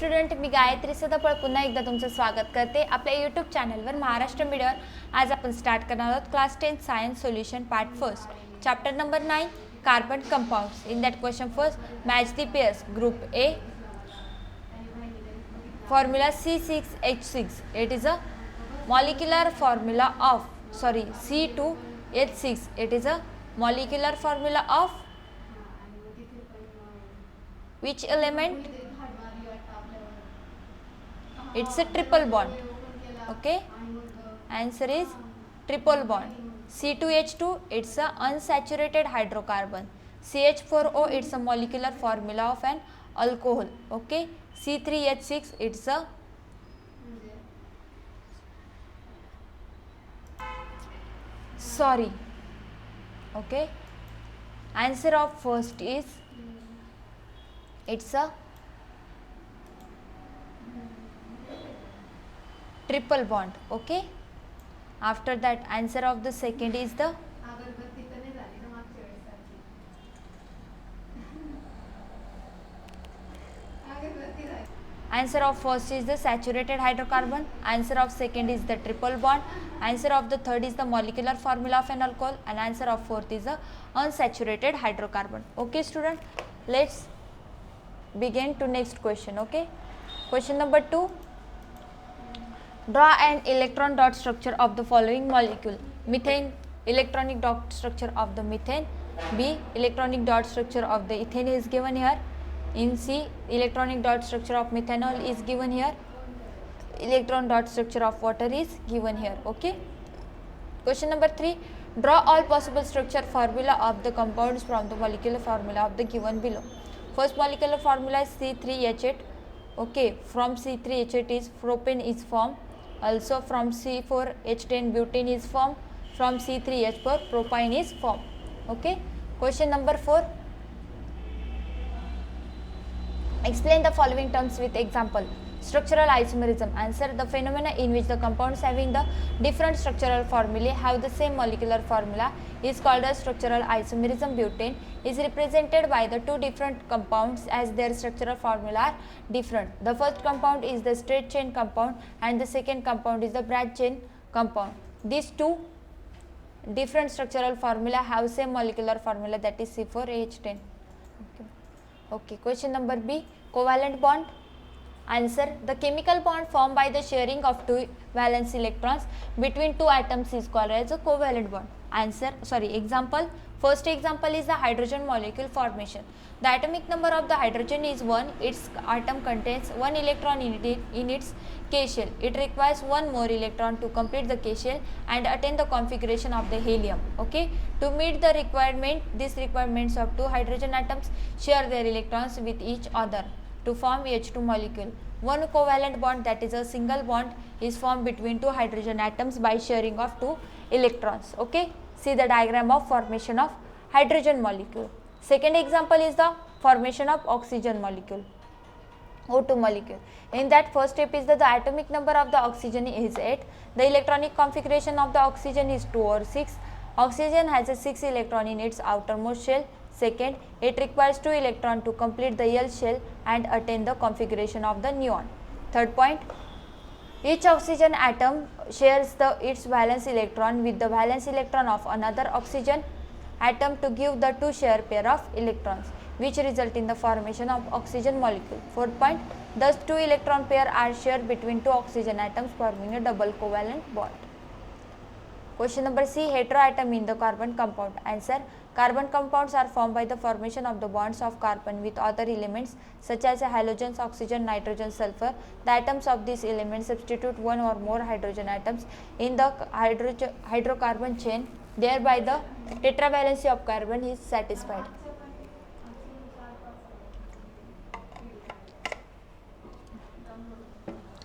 Student, मी गायत्री सदाफळ पुन्हा एकदा तुमचं स्वागत करते आपल्या यूट्यूब चॅनलवर महाराष्ट्र मीडियावर. आज आपण स्टार्ट करणार आहोत class 10 science solution part first, chapter number 9 carbon compounds. In that question first, match the pairs. Group A formula C6H6, it is a molecular formula of C2H6, it is a molecular formula of which element? It's a triple bond. Okay, answer is triple bond. C2H2, it's a unsaturated hydrocarbon. CH4O, it's a molecular formula of an alcohol. Okay, C3H6, it's a okay, answer of first is it's a triple bond. Okay, after that answer of the second is the answer of first is the saturated hydrocarbon, answer of second is the triple bond, answer of the third is the molecular formula of an alcohol, and answer of fourth is the unsaturated hydrocarbon. Okay student, let's begin to next question. Okay, question number 2, draw an electron dot structure of the following molecule. Methane, electronic dot structure of the methane. B, electronic dot structure of the ethane is given here. In C, electronic dot structure of methanol is given here. Electron dot structure of water is given here. Okay, question number 3, draw all possible structure formula of the compounds from the molecular formula of the given below. First molecular formula is C3H8. Okay, from C3H8 is propane is formed. Also from C4H10 butane is formed. From C3H4 propane is formed. Okay, question number 4, explain the following terms with example. Structural isomerism. Answer, the phenomena in which the compounds having the different structural formulae have the same molecular formula is called as structural isomerism. Butane is represented by the two different compounds as their structural formula are different. The first compound is the straight chain compound and the second compound is the branch chain compound. These two different structural formula have same molecular formula, that is C4H10. Okay, question number B, covalent bond. Answer, the chemical bond formed by the sharing of two valence electrons between two atoms is called as a covalent bond. Answer, example, first example is the hydrogen molecule formation. The atomic number of the hydrogen is 1, its atom contains 1 electron in its K shell. It requires one more electron to complete the K shell and attain the configuration of the helium. Okay, to meet the these requirements of two hydrogen atoms share their electrons with each other to form H2 molecule. One covalent bond, that is a single bond, is formed between two hydrogen atoms by sharing of two electrons. Okay, see the diagram of formation of hydrogen molecule. Second example is the formation of oxygen molecule, O2 molecule. In that first step is that the atomic number of the oxygen is 8. The electronic configuration of the oxygen is 2 or 6. Oxygen has a 6 electron in its outermost shell. Second, it requires 2 electrons to complete the L shell and attain the configuration of the neon. Third point, each oxygen atom shares its valence electron with the valence electron of another oxygen atom to give the two share pair of electrons, which result in the formation of oxygen molecule. Fourth point, thus two electron pair are shared between two oxygen atoms forming a double covalent bond. Question number C, heteroatom in the carbon compound. Answer, carbon compounds are formed by the formation of the bonds of carbon with other elements such as halogens, oxygen, nitrogen, sulfur. The atoms of these elements substitute one or more hydrogen atoms in the hydrocarbon chain, thereby the tetravalency of carbon is satisfied.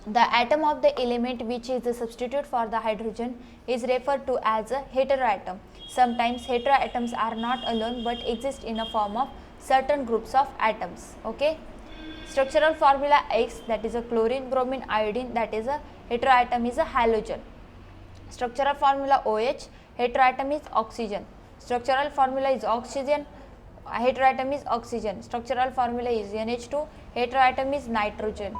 The atom of the element which is the substitute for the hydrogen is referred to as a heteroatom. Sometimes heteroatoms are not alone but exist in a form of certain groups of atoms. Okay, structural formula X, that is a chlorine, bromine, iodine, that is a heteroatom is a halogen. Structural formula OH, heteroatom is oxygen. Structural formula is oxygen, heteroatom is oxygen. Structural formula is NH2, Heteroatom is nitrogen.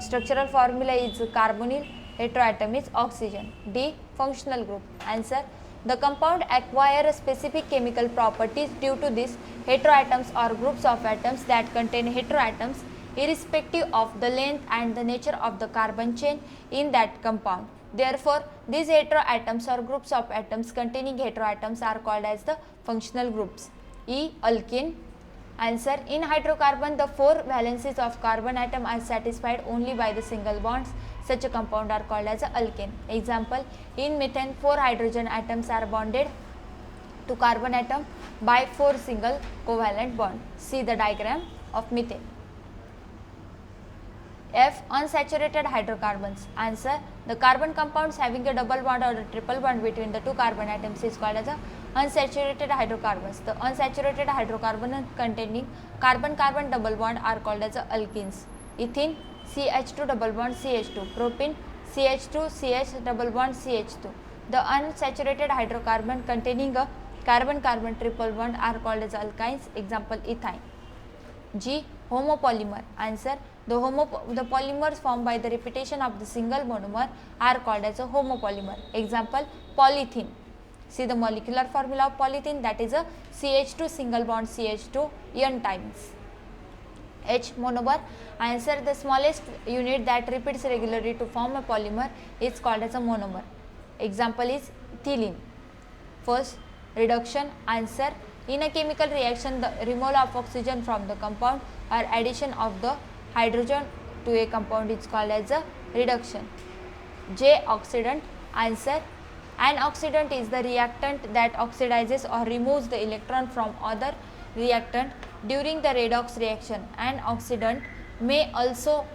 Structural formula is carbonyl. Heteroatom is oxygen. D. Functional group. Answer. The compound acquire specific chemical properties due to this heteroatoms or groups of atoms that contain heteroatoms irrespective of the length and the nature of the carbon chain in that compound. Therefore, these heteroatoms or groups of atoms containing heteroatoms are called as the functional groups. E. Alkene. Answer. In hydrocarbon, the 4 valencies of carbon atom are satisfied only by the single bonds. Such a compound are called as a alkane. Example, in methane 4 hydrogen atoms are bonded to carbon atom by 4 single covalent bond. See the diagram of methane. F. Unsaturated hydrocarbons. Answer. The carbon compounds having a double bond or a triple bond between the 2 carbon atoms is called as a unsaturated hydrocarbons. The unsaturated hydrocarbon containing carbon-carbon double bond are called as alkenes. Ethene, CH2 double bond CH2. Propene, CH2 CH double bond CH2. The unsaturated hydrocarbon containing a carbon-carbon triple bond are called as alkynes. Example, ethyne. G. Homopolymer. Answer. The polymers formed by the repetition of the single monomer are called as a homopolymer. Example, polythene. See the molecular formula of polythene, that is a CH2 single bond CH2 n times. H. Monomer. Answer. The smallest unit that repeats regularly to form a polymer is called as a monomer. Example is ethylene. First, reduction. Answer. In a chemical reaction, the removal of oxygen from the compound or addition of the hydrogen to a compound is called as a reduction. J. Oxidant. Answer. An oxidant is the reactant that oxidizes or removes the electron from other reactant during the redox reaction. An oxidant may also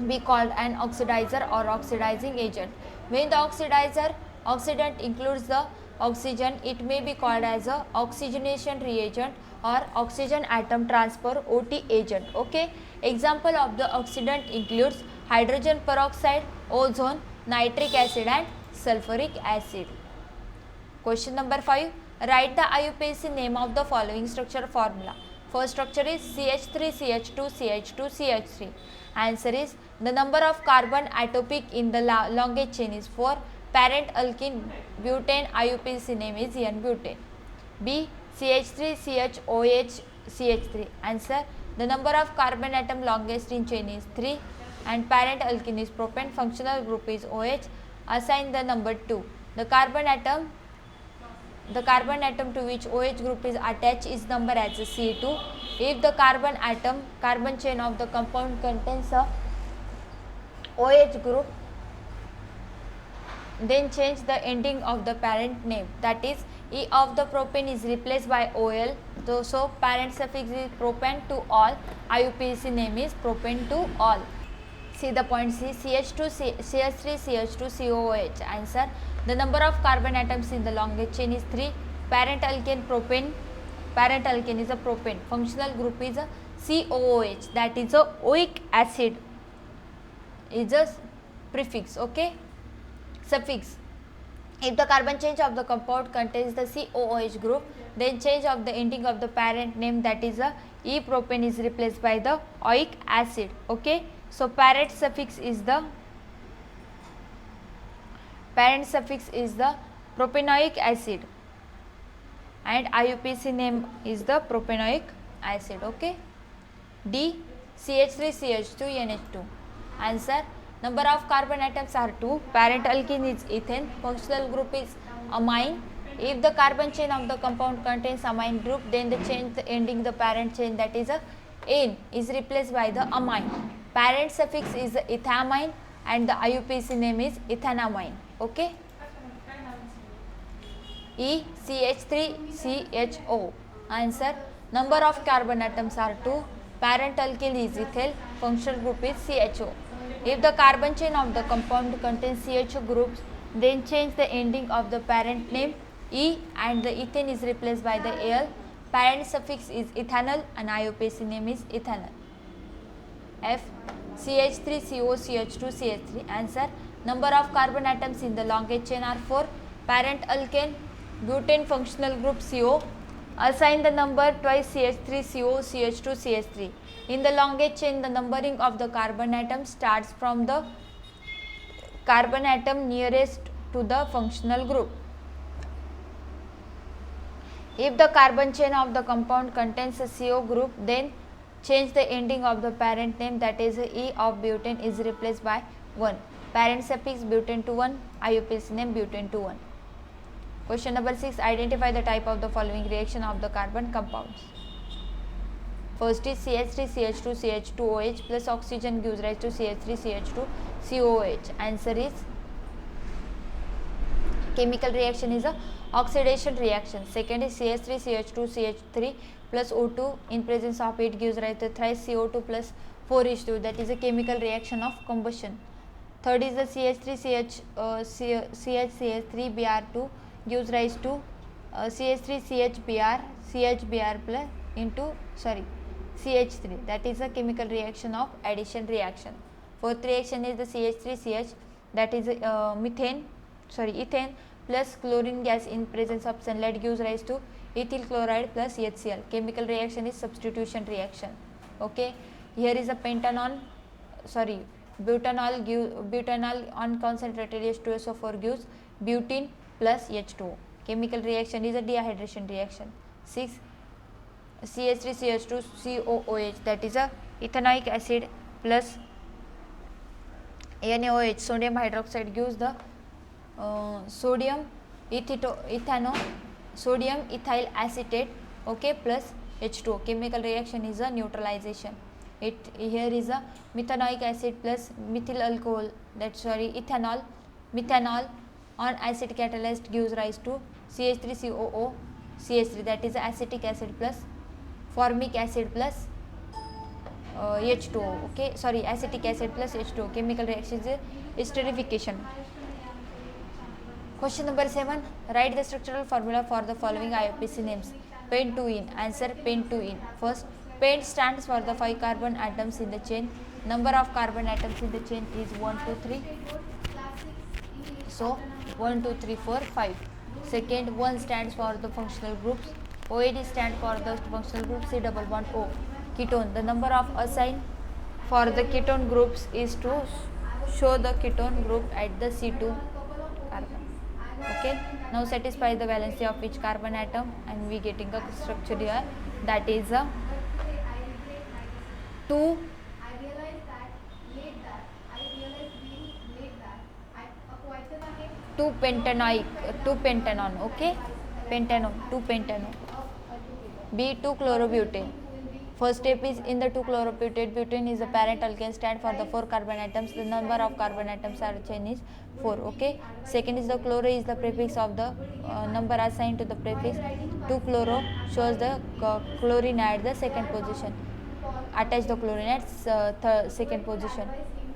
be called an oxidizer or oxidizing agent. When the oxidant includes the oxygen, it may be called as a oxygenation reagent or oxygen atom transfer OT agent. Okay. Example of the oxidant includes hydrogen peroxide, ozone, nitric acid and sulfuric acid. Question number 5. Write the IUPAC name of the following structure formula. First structure is CH3 CH2 CH2 CH3. Answer is the number of carbon atopic in the longest chain is 4. Parent alkene butane IUPAC name is N-butane. B. CH3 CHOH CH3. Answer. The number of carbon atom longest in chain is 3 and parent alkene is propane. Functional group is OH. Assign the number 2. The carbon atom to which OH group is attached is number as C2. If the carbon chain of the compound contains a OH group, then change the ending of the parent name, that is E of the propane is replaced by OL, so parent suffix is propane to all, IUPAC name is propane to all. See the point C, CH3 CH2 COOH. Answer. The number of carbon atoms in the longest chain is 3. Parent alkene is a propane. Functional group is a COOH, that is a oic acid is a prefix, okay, suffix. If the carbon chain of the compound contains the COOH group, then change of the ending of the parent name, that is a E propane is replaced by the oic acid, okay. So parent suffix is the propanoic acid and IUPAC name is the propanoic acid, okay. D. CH3 CH2 NH2. Answer. Number of carbon atoms are 2. Parent alkene is ethane. Functional group is amine. If the carbon chain of the compound contains amine group, then the chain ending the parent chain, that is a ane, is replaced by the amine. Parent suffix is ethamine and the IUPAC name is ethanamine, okay. E. CH3 CHO. Answer. Number of carbon atoms are 2. Parent alkyl is ethyl. Functional group is CHO. If the carbon chain of the compound contains CHO groups, then change the ending of the parent name E and the ethane is replaced by the Al. Parent suffix is ethanol and IUPAC name is ethanol. F. CH3CO CH2 CH3. Answer. Number of carbon atoms in the longest chain are 4. Parent alkane butane. Functional group CO. Assign the number twice CH3CO CH2 CH3. In the longest chain, the numbering of the carbon atom starts from the carbon atom nearest to the functional group. If the carbon chain of the compound contains a CO group, then change the ending of the parent name, that is E of butane is replaced by 1. Parent suffix butane to 1, IUPAC name butane to 1. Question number 6. Identify the type of the following reaction of the carbon compounds. First is CH3CH2CH2OH plus oxygen gives rise to CH3CH2COOH. Answer is chemical reaction is a oxidation reaction. Second is CH3CH2CH3 plus O2 in presence of it gives rise to thrice CO2 plus 4H2, that is a chemical reaction of combustion. Third is the CH3BR2 gives rise to CH3CHBr plus into CH3, that is a chemical reaction of addition reaction. Fourth reaction is the CH3CH, that is ethane plus chlorine gas in presence of sunlight gives rise to ethyl chloride plus HCl. Chemical reaction is substitution reaction. Okay, here is a butanol on concentrated H2SO4 gives butene plus H2O. Chemical reaction is a dehydration reaction. 6. CH3CH2COOH, that is a ethanoic acid plus NaOH, sodium hydroxide gives the sodium ethyl acetate, okay, plus H2O. Chemical reaction is a neutralization. Here is a methanoic acid plus methyl alcohol, methanol on acid catalyzed gives rise to CH3COO CH3, that is acetic acid plus formic acid plus H2O. Okay, acetic acid plus H2O. Chemical reaction is esterification. Question number 7. Write the structural formula for the following IUPAC names. Pent-2-ene. Answer pent-2-ene. First, pent stands for the 5 carbon atoms in the chain. Number of carbon atoms in the chain is 1, 2, 3. So 1, 2, 3, 4, 5. Second, 1 stands for the functional groups. OAD stands for the functional group C double bond O. Ketone. The number of assigned for the ketone groups is to show the ketone group at the C2 carbon. Okay. Now satisfy the valency of each carbon atom, and we getting a structure here, that is a 2 pentanone, okay, pentanone, 2 pentanone. B 2 chlorobutane. First step is in the 2 chlorobutane. Butane is the parent alkane, stand for the 4 carbon atoms. The number of carbon atoms are chain is 4. Okay. Second is the chloro is the prefix of the number assigned to the prefix. 2 chloro shows the chlorine at the second position. Attach the chlorine at second position.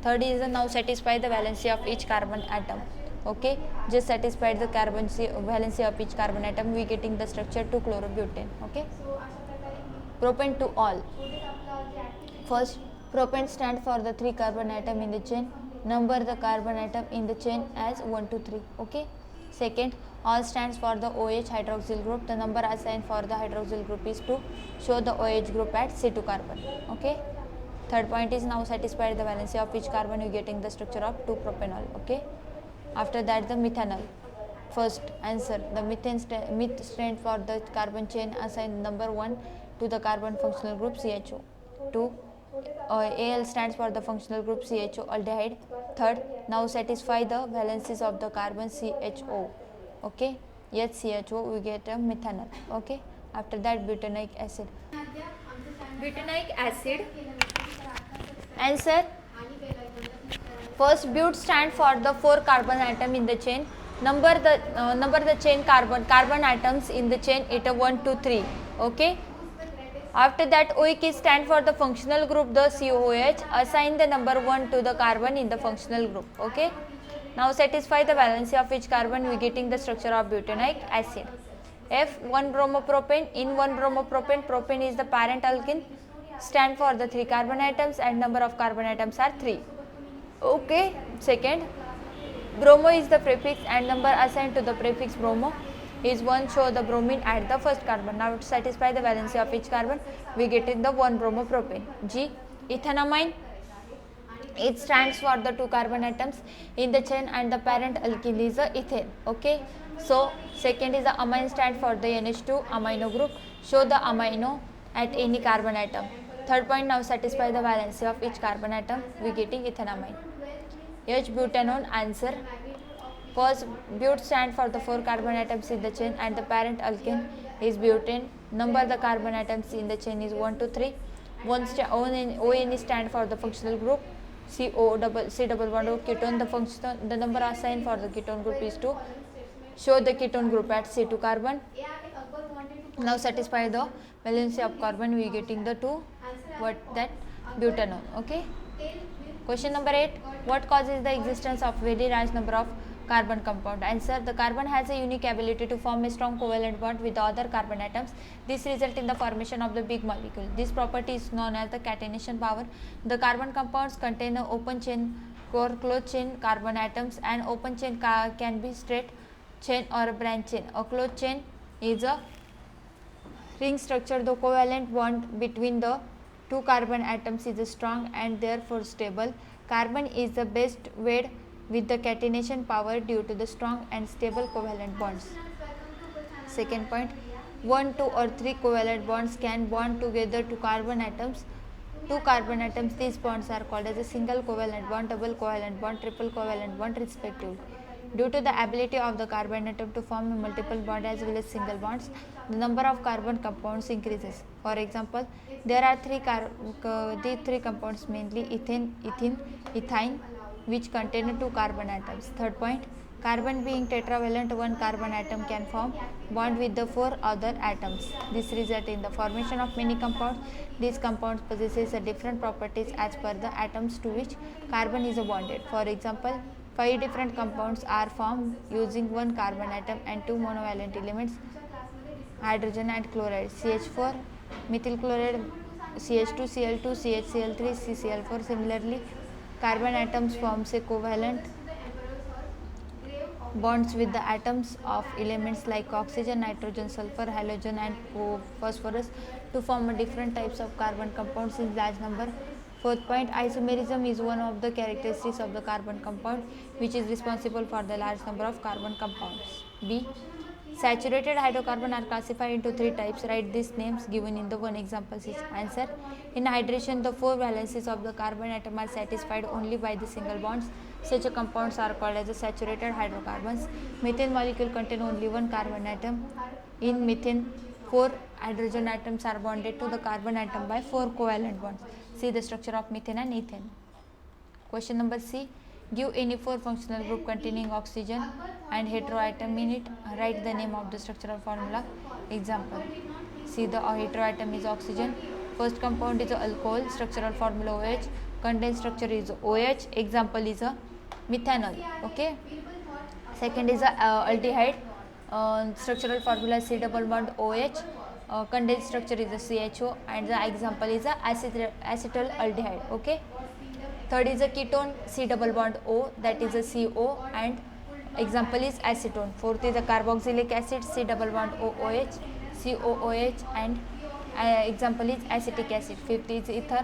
Third is the now satisfy the valency of each carbon atom. Okay, just satisfied the valency of each carbon atom, we getting the structure 2 chlorobutane. Okay. Propane to all. First, propane stand for the 3 carbon atom in the chain. Number the carbon atom in the chain as 1, 2, 3. Okay. Second, all stands for the OH hydroxyl group. The number assigned for the hydroxyl group is to show the OH group at C2 carbon. Okay. Third point is now satisfied the valency of each carbon, you getting the structure of 2 propanol. Okay. After that, the methanol. First answer, the methane stand for the carbon chain assigned number 1 to the carbon functional group CHO. 2. Al stands for the functional group CHO aldehyde. Third, now satisfy the valencies of the carbon CHO. Okay, HCHO, we get a methanol. Okay. After that, butanoic acid. Butanoic acid. Answer. First, but stand for the 4 carbon atom in the chain. Number the chain carbon atoms in the chain, it 1, 2, 3. Okay. After that, OIK stand for the functional group, the COOH. Assign the number 1 to the carbon in the functional group. Okay. Now satisfy the valency of each carbon, we getting the structure of butanoic acid. F 1 bromopropane. In 1 bromopropane, propane is the parent alkene, stand for the 3 carbon atoms, and number of carbon atoms are 3. Okay. Second, bromo is the prefix and number assigned to the prefix bromo. is 1. Show the bromine at the first carbon. Now to satisfy the valency of each carbon, we get in the 1 bromopropane. G. Ethanamine. It stands for the 2 carbon atoms in the chain and the parent alkyl is a ethane. Okay. So second is the amine stand for the NH2 amino group. Show the amino at any carbon atom. Third point, now satisfy the valency of each carbon atom, we getting ethanamine. H. Butanone. Answer. First, but stand for the 4 carbon atoms in the chain and the parent alkane is butane. Number the carbon atoms in the chain is 1 to 3. ON stand for the functional group. C double bond O ketone. The number assigned for the ketone group is 2. Show the ketone group at C2 carbon. Now satisfy the valency of carbon, we getting the 2. What that? Butanone. Okay. Question number 8. What causes the existence of very large number of carbon compound? Answer. The carbon has a unique ability to form a strong covalent bond with the other carbon atoms. This results in the formation of the big molecule. This property is known as the catenation power. The carbon compounds contain an open chain or closed chain carbon atoms, and open chain can be straight chain or a branch chain. A closed chain is a ring structure. The covalent bond between the 2 carbon atoms is strong and therefore stable. Carbon is the best weight with the catenation power due to the strong and stable covalent bonds. Second point, 1, 2 or 3 covalent bonds can bond together to carbon atoms. 2 carbon atoms, these bonds are called as a single covalent bond, double covalent bond, triple covalent bond respectively. Due to the ability of the carbon atom to form a multiple bond as well as single bonds, the number of carbon compounds increases. For example, there are these 3 compounds, mainly ethane, ethyne, which contain 2 carbon atoms. Third point, carbon being tetravalent, 1 carbon atom can form bond with the 4 other atoms. This results in the formation of many compounds. These compounds possesses different properties as per the atoms to which carbon is bonded. For example, 5 different compounds are formed using 1 carbon atom and 2 monovalent elements, hydrogen and chloride, CH4, methyl chloride, CH2, Cl2, CHCl3, CCl4. Similarly, carbon atoms forms a covalent bonds with the atoms of elements like oxygen, nitrogen, sulfur, halogen and phosphorus to form different types of carbon compounds in large number. Fourth point, isomerism is one of the characteristics of the carbon compound which is responsible for the large number of carbon compounds. B. Saturated hydrocarbon are classified into 3 types. Write these names given in the one example is answer. In hydration, the 4 valencies of the carbon atom are satisfied only by the single bonds. Such compounds are called as saturated hydrocarbons. Methane molecule contain only 1 carbon atom. In methane, 4 hydrogen atoms are bonded to the carbon atom by 4 covalent bonds. See the structure of methane and ethane. Question number C. Give any 4 functional group containing oxygen and heteroatom in it. Write the name of the structural formula. Example. See the heteroatom is oxygen. First compound is alcohol. Structural formula OH. Condensed structure is OH. Example is a methanol. Okay. Second is a aldehyde. Structural formula C double bond OH. Condensed structure is a CHO and the example is a acetyl aldehyde. Okay. Third is a ketone C double bond O, that is a CO and example is acetone. Fourth is a carboxylic acid C double bond OOH, COOH and example is acetic acid. Fifth is ether.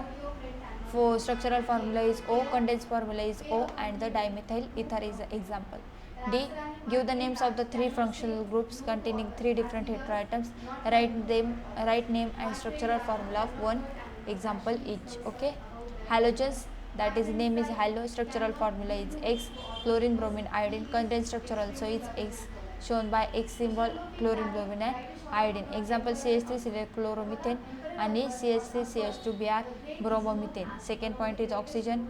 For structural formula is O, condensed formula is O and the dimethyl ether is the example. D. Give the names of the 3 functional groups containing 3 different heteroatoms. Write name and structural formula of 1 example each. Okay. Halogens, that is name is halo, structural formula is X, chlorine, bromine, iodine. Condensed structure also is X, shown by X symbol, chlorine, bromine and iodine. Example CH3 chloromethane and CH3CH2Br bromomethane. Second point is oxygen,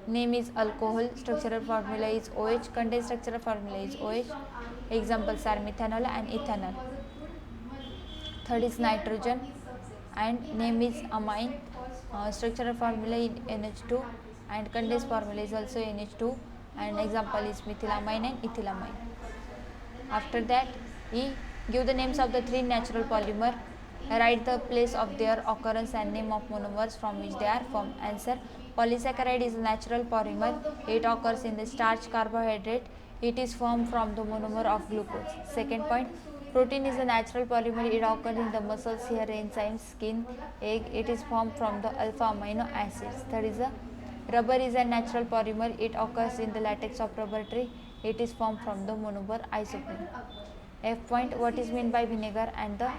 name is alcohol, structural formula is OH, condensed structural formula is OH. Examples are methanol and ethanol. Third is nitrogen and name is amine. Structural formula is NH2 and condensed formula is also NH2 and example is methylamine and ethylamine. After that, E. Give the names of the 3 natural polymer. Write the place of their occurrence and name of monomers from which they are formed. Answer. Polysaccharide is a natural polymer. It occurs in the starch, carbohydrate, It is formed from the monomer of glucose. Second point, protein is a natural polymer. It occurs in the muscles, hair, enzymes, skin, egg. It is formed from the alpha amino acids. Third is a rubber is a natural polymer. It occurs in the latex of rubber tree. It is formed from the monomer isoprene. F point, what is meant by vinegar and the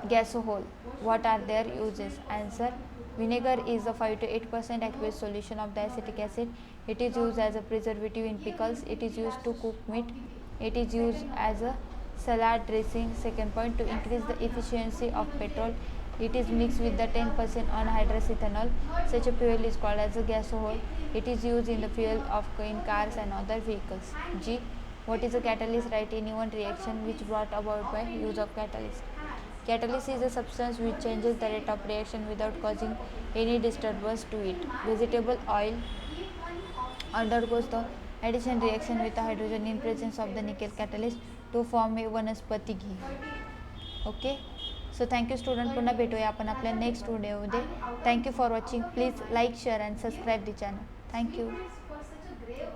gasohol? What are their uses? Answer, vinegar is a 5 to 8% aqueous solution of the acetic acid. It is used as a preservative in pickles. It is used to cook meat. It is used as a salad dressing. Second point, to increase the efficiency of petrol. It is mixed with the 10% anhydrous ethanol. Such a fuel is called as a gasohol. It is used in the fuel of in cars and other vehicles. G. What is a catalyst? Write any one reaction which brought about by use of catalyst. Catalyst is a substance which changes the rate of reaction without causing any disturbance to it. Vegetable oil undergoes the addition reaction with the hydrogen in presence of the nickel catalyst to form a वनस्पती ghee. Okay, so thank you student. पुन्हा भेटूया आपण आपल्या next व्हिडिओमध्ये. Thank you for watching. Please like share and subscribe the channel. Thank you.